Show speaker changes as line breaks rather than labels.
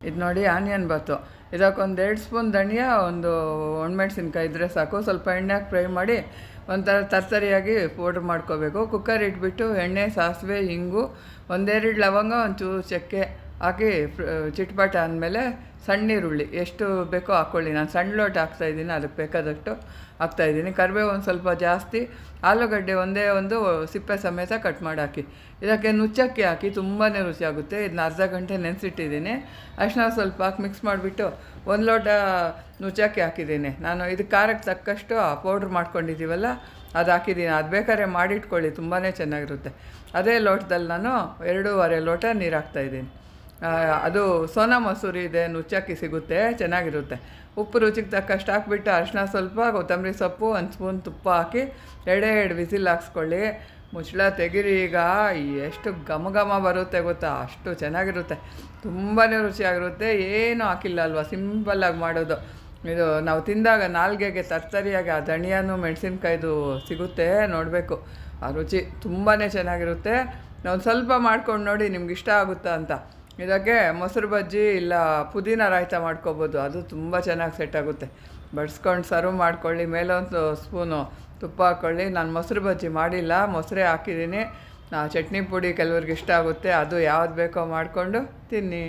ಇದು ನೋಡಿ ಆನಿಯನ್ ಬಾತು. ಇದಕ್ಕೊಂದು 2 ಸ್ಪೂನ್ ಧನಿಯಾ, ಒಂದು ಒಣಮೆಣಸಿನ್ಕಾಯಿ ಇದ್ದರೆ ಸಾಕು. ಸ್ವಲ್ಪ ಎಣ್ಣೆ ಹಾಕಿ ಫ್ರೈ ಮಾಡಿ ಒಂಥರ ತರ್ತರಿಯಾಗಿ ಪೌಡ್ರ್ ಮಾಡ್ಕೋಬೇಕು. ಕುಕ್ಕರ್ ಇಟ್ಬಿಟ್ಟು ಎಣ್ಣೆ, ಸಾಸಿವೆ, ಇಂಗು, 1-2 ಲವಂಗ, ಒಂಚೂರು ಚಕ್ಕೆ ಹಾಕಿ ಚಿಟ್ಪಟ ಆದಮೇಲೆ ಸಣ್ಣ ಈರುಳ್ಳಿ ಎಷ್ಟು ಬೇಕೋ ಹಾಕ್ಕೊಳ್ಳಿ. ನಾನು ಸಣ್ಣ ಲೋಟ ಹಾಕ್ತಾಯಿದ್ದೀನಿ, ಅದಕ್ಕೆ ಬೇಕಾದಷ್ಟು ಹಾಕ್ತಾಯಿದ್ದೀನಿ. ಕರಿಬೇವು ಒಂದು ಸ್ವಲ್ಪ ಜಾಸ್ತಿ, ಆಲೂಗಡ್ಡೆ ಒಂದೇ ಒಂದು ಸಿಪ್ಪೆ ಸಮೇತ ಕಟ್ ಮಾಡಿ ಹಾಕಿ. ಇದಕ್ಕೆ ನುಚ್ಚಕ್ಕಿ ಹಾಕಿ ತುಂಬಾ ರುಚಿಯಾಗುತ್ತೆ. ಇದನ್ನ ಅರ್ಧ ಗಂಟೆ ನೆನೆಸಿಟ್ಟಿದ್ದೀನಿ. ಅರಿಶಿನ ಸ್ವಲ್ಪ ಹಾಕಿ ಮಿಕ್ಸ್ ಮಾಡಿಬಿಟ್ಟು 1 ಲೋಟ ನುಚ್ಚಕ್ಕಿ ಹಾಕಿದ್ದೀನಿ. ನಾನು ಇದಕ್ಕೆ ಖಾರಕ್ಕೆ ತಕ್ಕಷ್ಟು ಆ ಪೌಡ್ರ್ ಮಾಡ್ಕೊಂಡಿದ್ದೀವಲ್ಲ ಅದು ಹಾಕಿದ್ದೀನಿ. ಅದು ಬೇಕಾದ್ರೆ ಮಾಡಿಟ್ಕೊಳ್ಳಿ, ತುಂಬಾ ಚೆನ್ನಾಗಿರುತ್ತೆ. ಅದೇ ಲೋಟದಲ್ಲಿ ನಾನು 2.5 ಲೋಟ ನೀರು ಹಾಕ್ತಾಯಿದ್ದೀನಿ. ಅದು ಸೋನಾ ಮಸೂರಿ ಇದೆ, ನುಚ್ಚಕ್ಕಿ ಸಿಗುತ್ತೆ, ಚೆನ್ನಾಗಿರುತ್ತೆ. ಉಪ್ಪು ರುಚಿಗೆ ತಕ್ಕಷ್ಟು ಹಾಕ್ಬಿಟ್ಟು ಅರಿಶಿನ ಸ್ವಲ್ಪ, ಕೊತ್ತಂಬರಿ ಸೊಪ್ಪು, 1 ಸ್ಪೂನ್ ತುಪ್ಪ ಹಾಕಿ 2 ವಿಸಿಲ್ ಹಾಕ್ಸ್ಕೊಳ್ಳಿ. ಮುಚ್ಚಳ ತೆಗೀರಿ. ಈಗ ಎಷ್ಟು ಘಮ ಬರುತ್ತೆ ಗೊತ್ತಾ, ಅಷ್ಟು ಚೆನ್ನಾಗಿರುತ್ತೆ, ತುಂಬಾ ರುಚಿಯಾಗಿರುತ್ತೆ. ಏನೂ ಹಾಕಿಲ್ಲ ಅಲ್ವಾ, ಸಿಂಪಲ್ಲಾಗಿ ಮಾಡೋದು. ಇದು ನಾವು ತಿಂದಾಗ ನಾಲ್ಗೆಗೆ ತರ್ತರಿಯಾಗಿ ಆ ಧನಿಯಾನು ಮೆಣಸಿನ್ಕಾಯ್ದು ಸಿಗುತ್ತೆ, ನೋಡಬೇಕು. ಆ ರುಚಿ ತುಂಬಾ ಚೆನ್ನಾಗಿರುತ್ತೆ. ಒಂದು ಸ್ವಲ್ಪ ಮಾಡ್ಕೊಂಡು ನೋಡಿ ನಿಮ್ಗೆ ಇಷ್ಟ ಆಗುತ್ತಾ ಅಂತ. ಇದಕ್ಕೆ ಮೊಸರು ಬಜ್ಜಿ ಇಲ್ಲ ಪುದೀನ ರಾಯ್ತ ಮಾಡ್ಕೊಬೋದು, ಅದು ತುಂಬ ಚೆನ್ನಾಗಿ ಸೆಟ್ ಆಗುತ್ತೆ. ಬಡಿಸ್ಕೊಂಡು ಸರ್ವ್ ಮಾಡ್ಕೊಳ್ಳಿ. ಮೇಲೆ ಒಂದು ಸ್ಪೂನು ತುಪ್ಪ ಹಾಕ್ಕೊಳ್ಳಿ. ನಾನು ಮೊಸರು ಬಜ್ಜಿ ಮಾಡಿಲ್ಲ, ಮೊಸರೇ ಹಾಕಿದ್ದೀನಿ. ಚಟ್ನಿ ಪುಡಿ ಕೆಲವ್ರಿಗೆ ಇಷ್ಟ ಆಗುತ್ತೆ, ಅದು ಯಾವ್ದು ಬೇಕೋ ಮಾಡಿಕೊಂಡು ತಿನ್ನಿ.